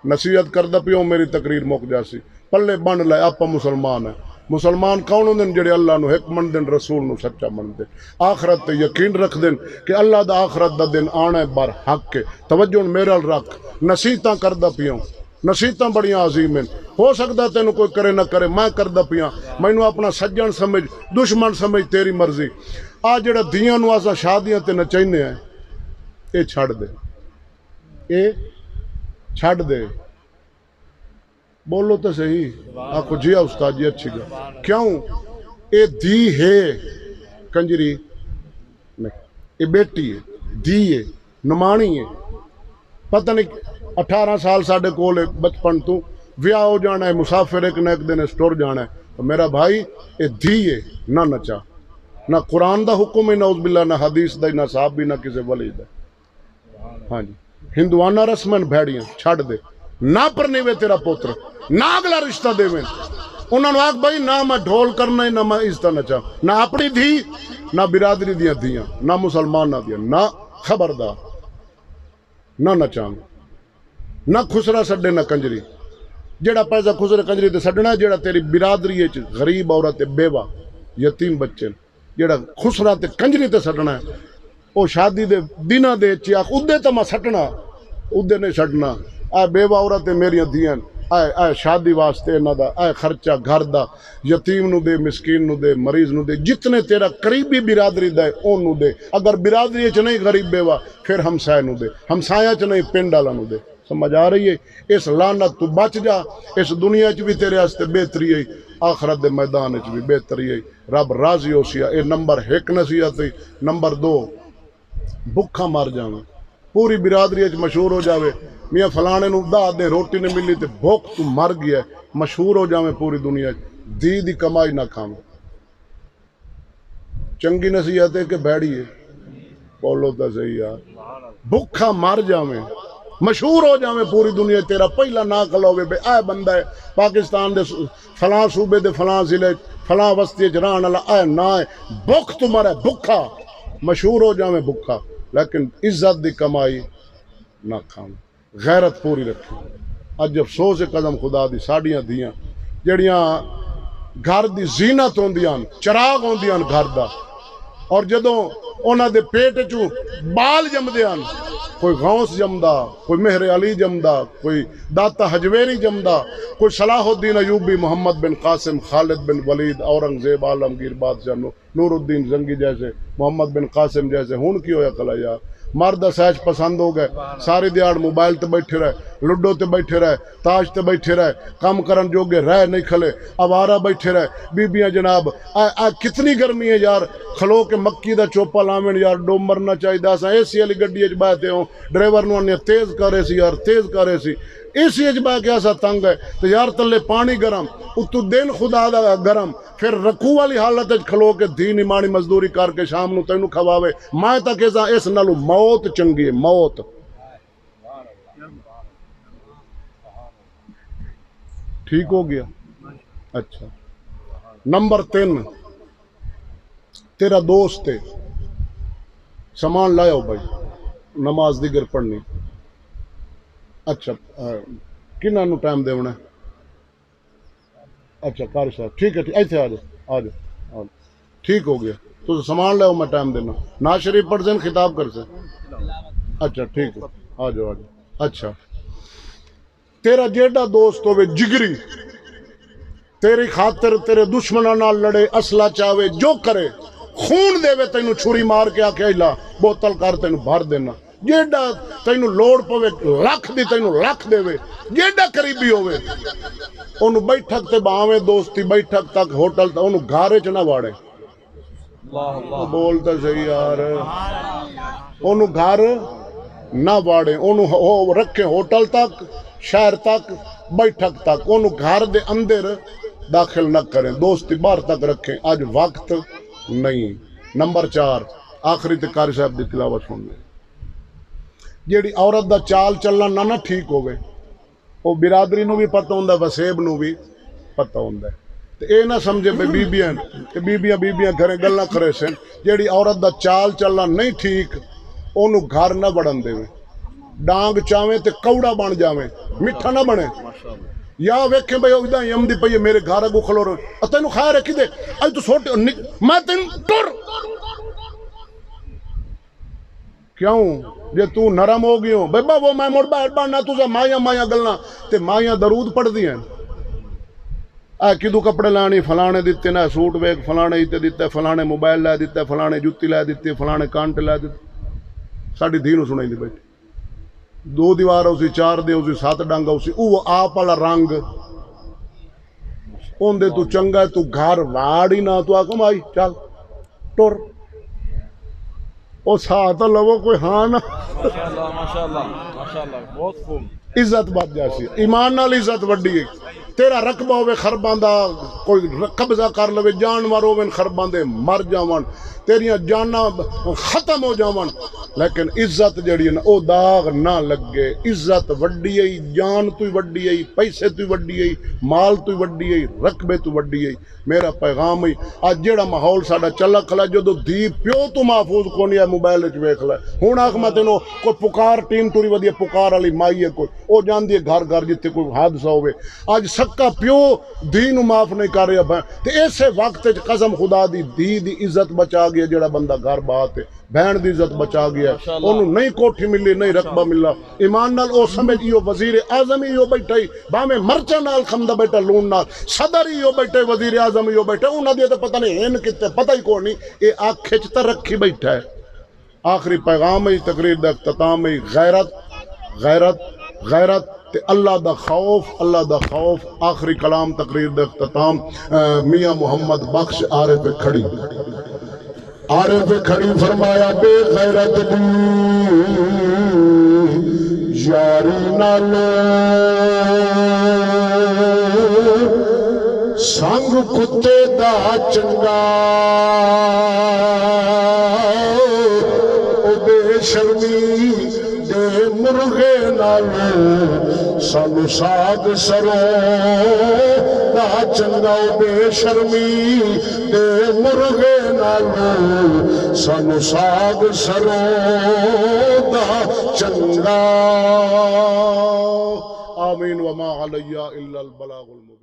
नसीहत करदा पियो मेरी तकरीर मुक जासी पल्ले बन लै आप मुसलमान है। मुसलमान कौन होंदे जेड़े अल्लाह नूं हिक मनदे रसूल नूं सच्चा मनदे आखरत ते यकीन रखदे कि अल्लाह दा आखरत दा दिन आना है बर हक है। तवज्जो मेरे रख नसीहतां करदा पियो नसीहतां बड़ियां अजीम हैं। हो सकदा तेन कोई करे ना करे मैं करदा पिया मैनू अपना सज्जन समझ दुश्मन समझ तेरी मर्जी। आ जेड़ा दियां नूं असां शादियां ते नचाइने हैं ये छड़ दे ये छड़ दे। बोलो तो सही आखो जी उस्ताद जी अच्छी गल क्यों ये धी है कंजरी नहीं ये बेटी है धी है नमाणी है। पता नहीं 18 साल साढ़े कोल बचपन तू विआह हो जाना है मुसाफिर एक न एक दिन टुर जाना है। तो मेरा भाई ये धी है ना नचा ना कुरान दा हुक्म है ना उस बिल्ला ना हदीस दा ना साहब भी ना किसी वली दा। हाँ जी हिंदुआना रस्मन भैड़ियां छड़ दे ना परनेवे तेरा पुत्र ना अगला रिश्ता देवे उन्होंने आख भाई ना मैं ढोल करना ना मैं इज्जत नचा ना अपनी धी ना बिरादरी दियां धियां ना मुसलमान ना दियां ना खबरदार ना नचा ना खुसरा सड्डे ना कंजरी जेड़ा पैसा खुसरे कंजरी ते सड्डना जेड़ा तेरी बिरादरी गरीब औरत बेवा यतीम बच्चे जेड़ा खुसरा ते कंजरी ते सड्डना है वो शादी दे दिना दे आख उदे तो मैं सट्टना उदे नहीं छड्डना। आ बेवा औरत मेरियां धियां आए शादी वास्ते इन्हां दा आए खर्चा घर दा यतीम नू दे मिसकीन नू दे मरीज नू दे जितने तेरा करीबी बिरादरी दा ओनू दे। अगर बिरादरी च नहीं गरीब बेवा फिर हमसाए नू दे हमसाया च नहीं पिंड वाला नू दे। समझ आ रही है इस लानत तू बच जा इस दुनिया च भी तेरे वास्ते बेहतरी है आखरत दे मैदान च भी बेहतरी है। रब राजी हो सिया ये नंबर 1 नसीहत। नंबर 2 भुखा मर जावे पूरी बिरादरी च मशहूर हो जावे मियाँ फलाने नूं दा दे रोटी नहीं मिली तो भुख तू मर गया मशहूर हो जावे पूरी दुनिया धी दी कमाई ना खावे। चंगी नसीहत है कि बैड़ी है बोलो तो सही यार भुखा मर जावे मशहूर हो जावे पूरी दुनिया तेरा पहला ना खलोवे बे आ बंदा है पाकिस्तान दे फलां सूबे दे फलां जिले फलां बस्ती च रहने वाला आ ना है भुख तू मरे भुखा मशहूर हो जावे भुखा लेकिन इज्जत दी कमाई ना खावे गैरत पूरी रखी। अज अफसोस है कदम खुदा दी साड़ियां दियां जड़ियां घर दी जीनत होंदियां चिराग होंदियां घर दा और जदों उन्हां दे पेट चू बाल जमदे हन कोई गौस जमदा कोई मेहर अली जमदा कोई दाता हजवेरी जमदा कोई सलाहुद्दीन अयूबी मोहम्मद बिन कासिम खालिद बिन वलीद औरंगजेब आलमगीर बादशाह नूरुद्दीन जंगी जैसे मोहम्मद बिन कासिम जैसे हुण की होया कला यार मर्द सहज पसंद हो गए सारी दिहाड़ मोबाइल ते बैठे रहे लुडो ते बैठे रहे ताश ते बैठे रहे कम करन जोगे रह नहीं खले आवारा बैठे रहे बीबियां जनाब आ कितनी गर्मी है यार खलो के मक्की दा चोपा लावें यार डोमर ना चाहिए असां एसी वाली गड्डी च बैठे हो ड्राइवर नूं आने तेज करे सी यार तेज करे सी एसी च बह के असा तंग है तो यार तले पानी गर्म उतू दिन खुदा दा गर्म फिर रखू वाली हालत खलो के धी निमाणी मजदूरी करके शाम नूं तैनू खवावे मैं तां कहदा इस नालों मौत चंगी है मौत। ठीक हो गया अच्छा। नंबर 3 तेरा दोस्त है सामान लाओ भाई नमाज दिगर पढ़नी अच्छा किन्ना नूं टाइम देना अच्छा कार साहब ठीक है इतने आ जाओ ठीक हो गया तो सामान लाओ मैं टाइम देना ना शरीफ पढ़ से खिताब कर से अच्छा ठीक है आ जाओ अच्छा। तेरा जेड़ा दोस्त होवे जिगरी तेरी खातिर तेरे दुश्मनों नाल लड़े असला चावे जो करे खून देवे तेनू छुरी मार के आके ला बोतल कर तेनू भर देना जेड़ा तेनू लोड़ पवे लख दी तेनू लख देवे जेड़ा करीबी होवे ओनू बैठक ते बावे दोस्ती बैठक तक होटल तक ओनू घारे च ना वाड़े बोलता सही यार ओनू घर ना वाड़े ओनू रखे होटल तक शहर तक बैठक तक ओनू घर दे अंदर दाखिल न करें दोस्ती बाहर तक रखें आज वक्त नहीं। नंबर 4 आखिरी ते कारी साहब की तिलावत सुनने जेड़ी औरत दा चाल चलना ना ठीक होवे वो बिरादरी नू भी पता होंदा वसेब नू भी पता होंदा ते ये ना समझे भाई बीबियां ते बीबियां घरें गल्लां करे सन जेड़ी औरत दा चाल चलना नहीं ठीक ओनू घर ना बढ़न देवे डांग चावे ते कौड़ा बन जावे, मिठा ना बने। या वेखे भाई उदा यमदी पई मेरे घर अगू खलो रहो तेन खैर है किदे अज तू सोट मैं तेन टुर क्यों जे तू नरम हो गयो बेबा वो मैं मुड़ बैठ ना तुझा माया माया गलना ते माया दरूद पढ़ दियां आ किदू कपड़े लाने फलाने दिते ना सूट वेख फलाने इते दिते फलाने मोबाइल ला दिता फलाने जुत्ती ला दी फलाने कांट ला दी साडी धी नूं सुनाई दी बैठी 2 दीवार उसी 4 दे उसी 7 डंग उसी वो आप वाला रंग ओंदे तू चंगा तू घर वाड़ ही ना तू आको माई चल टुर ओ सा तो लवो कोई हाँ ना माशाअल्लाह माशाअल्लाह माशाअल्लाह बहुत खूब इज्जत बच जासी ईमान नाल इज्जत वड्डी है तेरा रकबा होवे खरबां दा कोई कब्जा कर लवे जानवर होवे खरबां दे मर जावन तेरियां जाना खत्म हो जावन लेकिन इज्जत जड़ी ना ओ दाग ना लगे इज्जत वड्डी है जान तू वड्डी है पैसे तू वड्डी है माल तू वड्डी है रकबे तू वड्डी है मेरा पैगाम ही आज जेड़ा माहौल साडा चला खला जो धी प्यो तू महफूज कोनी है मोबाइल च वेख लै हुण आख मैं तेनों कोई पुकार टीम टूरी वधिया पुकार वाली माई है कोई ओ जांदी है घर घर जिथे कोई हादसा होवे आज सक्का प्यो धी नूं माफ नहीं कर रहा ते इसे वक्त च कसम खुदा दी धी दी इज्जत बचा गया जेड़ा बंदा घर बात है बहन दी इज्जत बचा गया ओनू नहीं कोठी मिली नहीं रकबा मिला ईमान नाल ओ समझ इहो वजीर आजम इहो बैठा ही भाਵੇਂ मर्चा नाल खंदा बैठा लून नाल सदर इहो बैठे वजीर आजम इहो बैठे उन्हां दी तो पता नहीं हैन किते पता ही कोई नहीं ये आंखें च तो रखी बैठा है आखिरी पैगाम है तकरीर दा इख्तिताम है गैरत गैरत गैरत ते अल्लाह दा खौफ आखिरी कलाम तकरीर दा इख्तिताम मियां मोहम्मद बख्श आरिफ खड़ी फरमाया बेगैरत दी यारी नाल संग कुत्ते दा चंगा ओ बेशर्मी दे मुर्गे नाल सानू साग सरो दा चंगा बेशर्मी दे मुर्गे नाल सानू साग सरो दा चंगा आमीन वमा अलैया इल्लल बलागुल मुबीन।